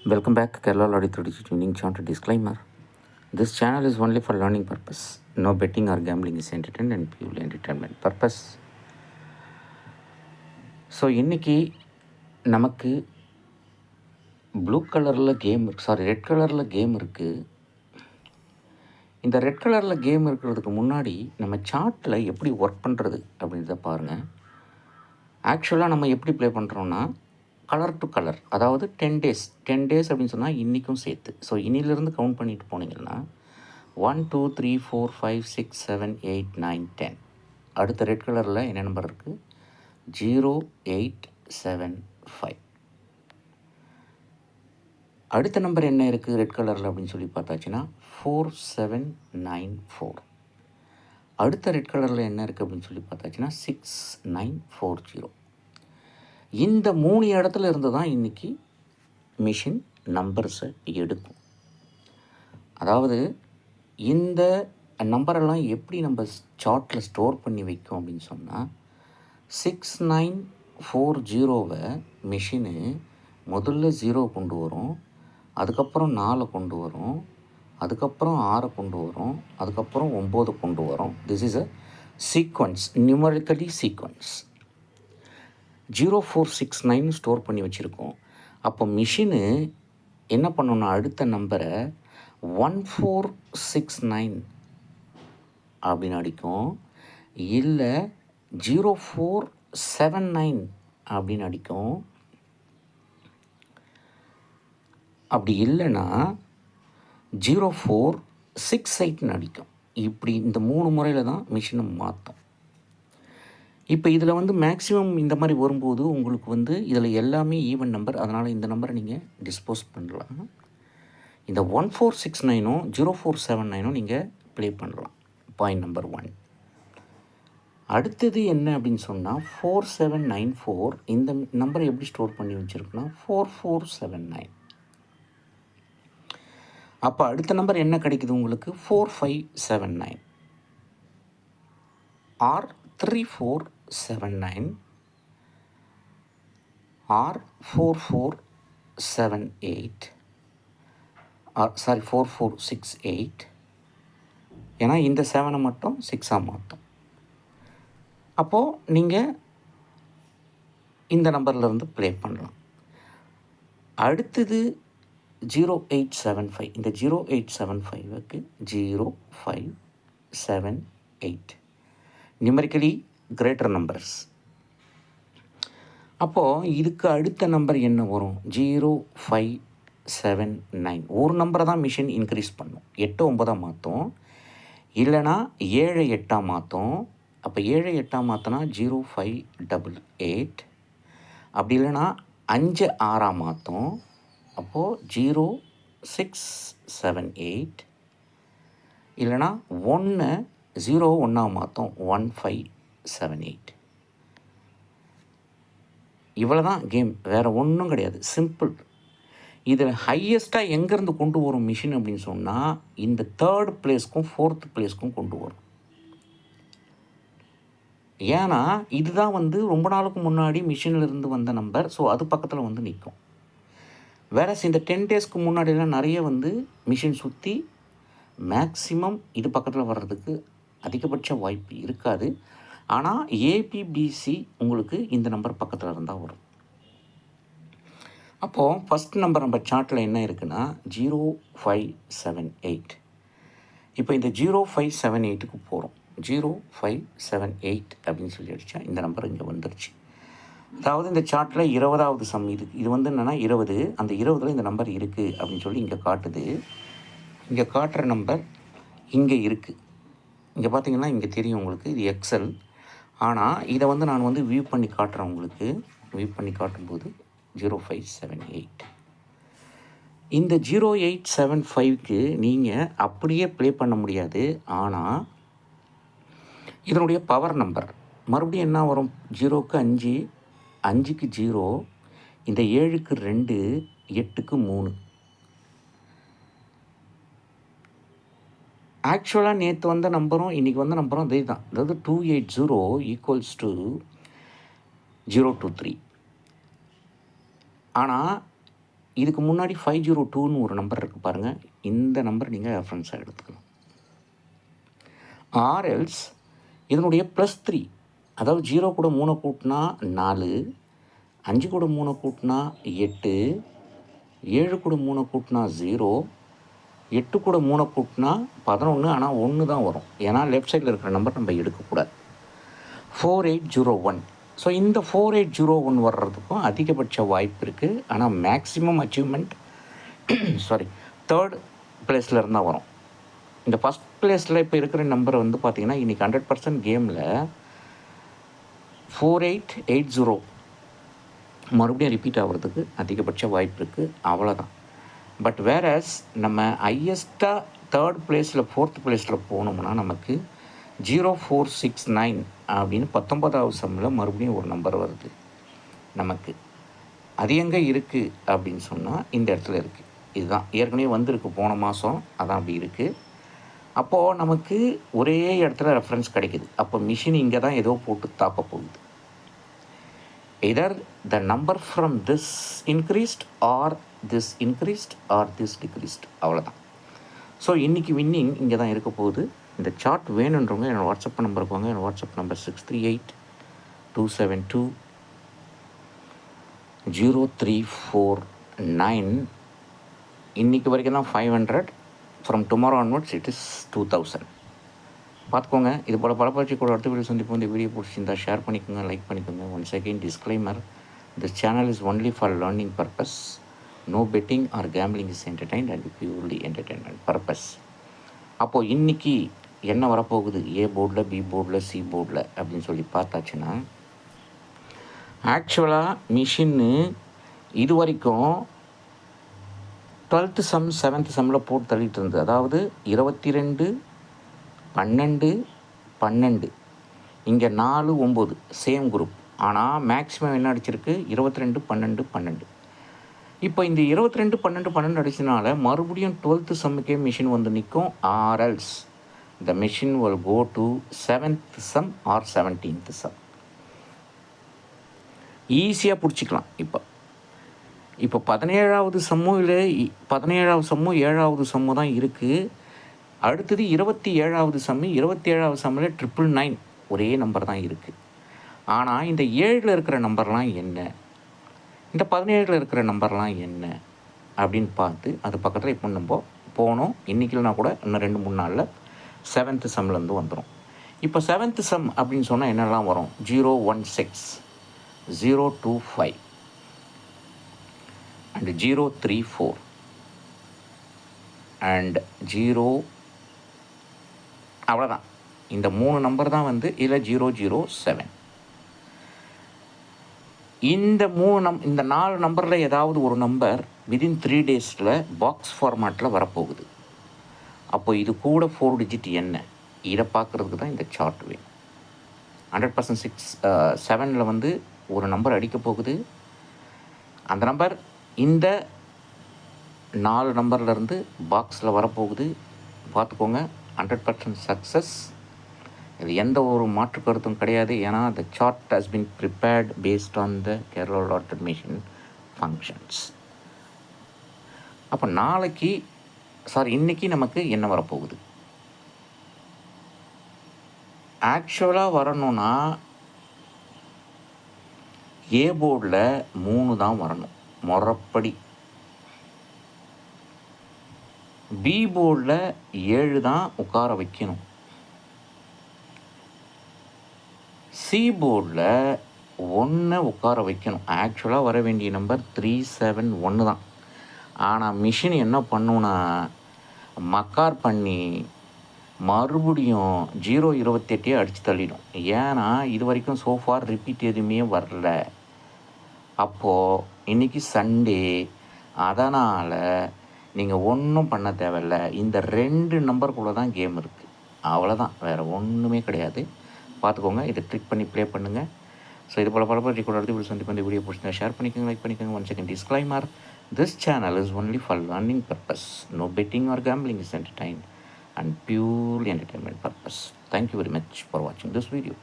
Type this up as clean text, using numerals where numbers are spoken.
Welcome back, Kerala Lottery 32 Tuning Chart Disclaimer. This channel is only for learning purpose. No betting or gambling is entertainment and purely entertainment purpose. So இன்றைக்கி நமக்கு blue கலரில் game red கலரில் game இருக்குது. இந்த red கலரில் game இருக்கிறதுக்கு முன்னாடி நம்ம சார்ட்டில் எப்படி ஒர்க் பண்ணுறது அப்படின்றத பாருங்கள். ஆக்சுவலாக நம்ம எப்படி ப்ளே பண்ணுறோன்னா கலர் டு கலர், அதாவது 10 டேஸ் அப்படின்னு சொன்னால் இன்றைக்கும் சேர்த்து. ஸோ இன்னிலிருந்து கவுண்ட் பண்ணிட்டு போனீங்கன்னா 1 2 3 4 5 6 7 8 9 10. அடுத்த ரெட் கலரில் என்ன நம்பர் இருக்குது? 0875. அடுத்த நம்பர் என்ன இருக்குது ரெட் கலரில் அப்படின்னு சொல்லி பார்த்தாச்சுன்னா 4794. அடுத்த ரெட் கலரில் என்ன இருக்குது அப்படின்னு சொல்லி பார்த்தாச்சுன்னா 6940. இந்த 3 இடத்துல இருந்து தான் இன்றைக்கி மிஷின் நம்பர்ஸை எடுக்கும். அதாவது இந்த நம்பரெல்லாம் எப்படி நம்ம சார்ட்டில் ஸ்டோர் பண்ணி வைக்கும் அப்படின்னு சொன்னால் 6940வை மிஷினு முதல்ல 0 கொண்டு வரும், அதுக்கப்புறம் 4 கொண்டு வரும், அதுக்கப்புறம் 6 கொண்டு வரும், அதுக்கப்புறம் 9 கொண்டு வரும். This is a sequence, numerically sequence. 0469 store பண்ணி வச்சுருக்கோம். அப்போ மிஷினு என்ன பண்ணணும்னா அடுத்த நம்பரை 1469 அப்படின்னு அடிக்கும், இல்லை 0479 அப்படின்னு அடிக்கும். அப்படி இல்லைன்னா 0468 அடிக்கும். இப்படி இந்த 3 முறையில் தான் மிஷினை மாற்றும். இப்போ இதில் மேக்ஸிமம் இந்த மாதிரி வரும்போது உங்களுக்கு இதில் எல்லாமே ஈவன் நம்பர், அதனால் இந்த நம்பரை நீங்கள் டிஸ்போஸ் பண்ணலாம். இந்த 1469 0479 நீங்கள் ப்ளே பண்ணலாம். Point number 1. அடுத்தது என்ன அப்படின்னு சொன்னால் 4794. இந்த நம்பரை எப்படி ஸ்டோர் பண்ணி வச்சுருக்குன்னா 4479. அப்போ அடுத்த நம்பர் என்ன கிடைக்குது உங்களுக்கு? 4579 ஆர் 3479 or 4478 or 4468. ஏன்னா இந்த 7 மட்டும் 6ஆக மாற்றும். அப்போது நீங்கள் இந்த நம்பர்லேருந்து ப்ளே பண்ணலாம். அடுத்தது 0875. இந்த 0875க்கு 0578 நியூமரிக்கலி கிரேட்டர் நம்பர்ஸ். அப்போது இதுக்கு அடுத்த நம்பர் என்ன வரும்? 0579. ஒரு நம்பரை தான் மிஷின் இன்க்ரீஸ் பண்ணும். 8 9 மாற்றும், இல்லைனா 7 8 மாற்றும். அப்போ 7 8 மாற்றினா 0588. அப்படி இல்லைனா 5 6 மாற்றும். அப்போது 0678. இல்லைனா 1 0 1 மாற்றும், 1578. இவ்வளோ தான் கேம், வேறு ஒன்றும் கிடையாது, சிம்பிள். இதில் ஹையஸ்ட்டாக எங்கேருந்து கொண்டு வரும் மிஷின் அப்படின்னு சொன்னால் இந்த 3rd பிளேஸ்க்கும் 4th பிளேஸ்க்கும் கொண்டு வரும். ஏன்னா இதுதான் ரொம்ப நாளுக்கு முன்னாடி மிஷினிலிருந்து வந்த நம்பர். ஸோ அது பக்கத்தில் நிற்கும். வேற இந்த 10 டேஸ்க்கு முன்னாடிலாம் நிறைய மிஷின் சுற்றி மேக்ஸிமம் இது பக்கத்தில் வர்றதுக்கு அதிகபட்ச வாய்ப்பு இருக்காது. ஆனால் ஏபிபிசி உங்களுக்கு இந்த நம்பர் பக்கத்தில் இருந்தால் வரும். அப்போது ஃபஸ்ட் நம்பர் நம்ம சார்ட்டில் என்ன இருக்குன்னா 0578. இப்போ இந்த 0578க்கு போகிறோம். 0578 அப்படின்னு சொல்லி அடித்தா இந்த நம்பர் இங்கே வந்துருச்சு. அதாவது இந்த சார்ட்டில் 20வது சம் இது என்னென்னா 20. அந்த 20ல் இந்த நம்பர் இருக்குது அப்படின்னு சொல்லி இங்கே காட்டுது. இங்கே காட்டுற நம்பர் இங்கே இருக்குது. இங்கே பார்த்தீங்கன்னா இங்கே தெரியும் உங்களுக்கு, இது எக்ஸல். ஆனால் இதை நான் வியூ பண்ணி காட்டுறேன் உங்களுக்கு. வியூ பண்ணி காட்டும்போது 0578. இந்த 0875க்கு நீங்கள் அப்படியே ப்ளே பண்ண முடியாது. ஆனால் இதனுடைய பவர் நம்பர் மறுபடியும் என்ன வரும்? 0க்கு 5, 5க்கு 0, இந்த 7க்கு 2, 8க்கு 3. ஆக்சுவலாக நேற்று வந்த நம்பரும் இன்றைக்கி வந்த நம்பரும் அதே தான். அதாவது 280 = 023. ஆனால் இதுக்கு முன்னாடி 502ன்னு ஒரு நம்பர் இருக்குது பாருங்கள், இந்த நம்பர் நீங்கள் ரெஃபரன்ஸாக எடுத்துக்கணும். ஆர்எல்ஸ் இதனுடைய +3, அதாவது 0 கூட 3 கூட்டினா 4, 5 கூட 3 கூட்டினா 8, 7 கூட 3 கூட்டினா 0, 8 கூட 3 கூட்டினா 11. ஆனால் 1 தான் வரும், ஏன்னா லெஃப்ட் சைடில் இருக்கிற நம்பர் நம்ம எடுக்கக்கூடாது. 4801. ஸோ இந்த 4801 வர்றதுக்கும் அதிகபட்ச வாய்ப்பு இருக்குது. ஆனால் மேக்ஸிமம் அச்சீவ்மெண்ட் தேர்ட் பிளேஸில் இருந்தால் வரும். இந்த ஃபஸ்ட் பிளேஸில் இப்போ இருக்கிற நம்பர் வந்து பார்த்திங்கன்னா இன்றைக்கி 100% கேமில் 4880 மறுபடியும் ரிப்பீட் ஆகிறதுக்கு அதிகபட்ச வாய்ப்பு இருக்குது, அவ்வளோதான். பட் வேறஸ் நம்ம ஹையஸ்ட்டாக தேர்ட் பிளேஸில் 4th பிளேஸில் போனோம்னா நமக்கு 0469 அப்படின்னு 19வது சம்மில் மறுபடியும் ஒரு நம்பர் வருது நமக்கு. அது எங்கே இருக்குது அப்படின்னு சொன்னால் இந்த இடத்துல இருக்குது. இதுதான் ஏற்கனவே வந்திருக்கு போன மாதம், அதான் அப்படி இருக்குது. அப்போது நமக்கு ஒரே இடத்துல ரெஃபரன்ஸ் கிடைக்குது. அப்போ மிஷின் இங்கே தான் ஏதோ போட்டு தாக்க போகுது. எதர் the number from this increased R this increased R this decreased, அவ்வளோதான். ஸோ இன்றைக்கி வின்னிங் இங்கே தான் இருக்க போகுது. இந்த சார்ட் வேணுன்றவங்க என்னோடய வாட்ஸ்அப் நம்பருக்கு வாங்க. என்னோடய வாட்ஸ்அப் நம்பர் 6382720349. இன்றைக்கி வரைக்கும் தான் 500. From tomorrow onwards it is 2000. பார்த்துக்கோங்க. இது போல் பல பயிற்சி கூட அடுத்த வீடியோ சந்திப்போம். இந்த வீடியோ பிடிச்சிருந்தால் ஷேர் பண்ணிக்கோங்க, லைக் பண்ணிக்கோங்க. Once again disclaimer, this channel is only for learning purpose. No betting or gambling is entertained and purely entertainment purpose. அப்போது இன்றைக்கி என்ன வரப்போகுது ஏ போர்டில், பி போர்டில், சி போர்டில் அப்படின்னு சொல்லி பார்த்தாச்சுன்னா, ஆக்சுவலாக மிஷின்னு இது வரைக்கும் 12th சம் 7th சம்மில் போட்டு தள்ளிட்டு இருந்தது. அதாவது 22, 12, 12, இங்கே 4, 9 சேம் குரூப். ஆனால் மேக்ஸிமம் என்ன அடிச்சிருக்கு 22, 12, 12. இப்போ இந்த 22, 12, 12 அடிச்சனால மறுபடியும் 12th சம்முக்கே மிஷின் வந்து நிற்கும். Or else the machine will go to 7th sum or 17th sum. ஈஸியாக பிடிச்சிக்கலாம். இப்போ 17வது சம்மோ இல்லை 17வது சம்மோ 7வது சம்மோ தான் இருக்குது. அடுத்தது 27வது சம்மு. 27வது சம்மில் 999 ஒரே நம்பர் தான் இருக்குது. ஆனால் இந்த 7ல் இருக்கிற நம்பர்லாம் என்ன, இந்த 17ல் இருக்கிற நம்பர்லாம் என்ன அப்படின்னு பார்த்து அது பக்கத்தில் இப்போ நம்ம போனோம். இன்றைக்கிலனா கூட இன்னும் 2-3 நாளில் 7th சம்லேருந்து வந்துடும். இப்போ 7th சம் அப்படின்னு சொன்னால் என்னெல்லாம் வரும், 016, 025 அண்ட் 034 அண்ட் 0, அவ்வளோதான். இந்த 3 நம்பர் தான் வந்து இல்லை 007. இந்த 4 நம்பரில் ஏதாவது ஒரு நம்பர் விதின் 3 daysல பாக்ஸ் ஃபார்மேட்டில் வரப்போகுது. அப்போ இது கூட 4 digit என்ன, இதை பார்க்குறதுக்கு தான் இந்த சார்ட் வேணும். 100% 7ல் வந்து ஒரு நம்பர் அடிக்க போகுது. அந்த நம்பர் இந்த 4 நம்பர்லேருந்து பாக்ஸில் வரப்போகுது. பார்த்துக்கோங்க. 100% சக்ஸஸ். இது எந்த ஒரு மாற்று கருத்தும் கிடையாது. ஏன்னா the chart has been prepared based on the Kerala Lottery Machine functions. அப்போ இன்றைக்கி நமக்கு என்ன வரப்போகுது, ஆக்சுவலாக வரணும்னா ஏ போர்டில் 3 தான் வரணும் முறைப்படி. பி போர்டில் 7 தான் உட்கார வைக்கணும். சி போர்டில் 1 உட்கார வைக்கணும். ஆக்சுவலாக வர வேண்டிய நம்பர் 371 தான். ஆனால் மிஷின் என்ன பண்ணுன்னா மக்கார் பண்ணி மறுபடியும் 028 அடித்து தள்ளிடும். ஏன்னா இது வரைக்கும் சோஃபார் ரிப்பீட் எதுவுமே வரல. அப்போது இன்றைக்கி சண்டே, அதனால் நீங்கள் ஒன்றும் பண்ண தேவையில்லை. இந்த 2 நம்பருக்குள்ளே தான் கேம் இருக்குது, அவ்வளோதான், வேறு ஒன்றுமே கிடையாது. பார்த்துக்கோங்க. இதை ட்ரிக் பண்ணி ப்ளே பண்ணுங்கள். ஸோ இது போல் பல கூட அடுத்த வீடியோ சந்திப்பு. இந்த வீடியோ பிடிச்சிருந்தா ஷேர் பண்ணிக்கோங்க, லைக் பண்ணிக்கோங்க. One second disclaimer, this channel is only for learning purpose. No betting or gambling is entertained and purely entertainment purpose. Thank you very much for watching this video.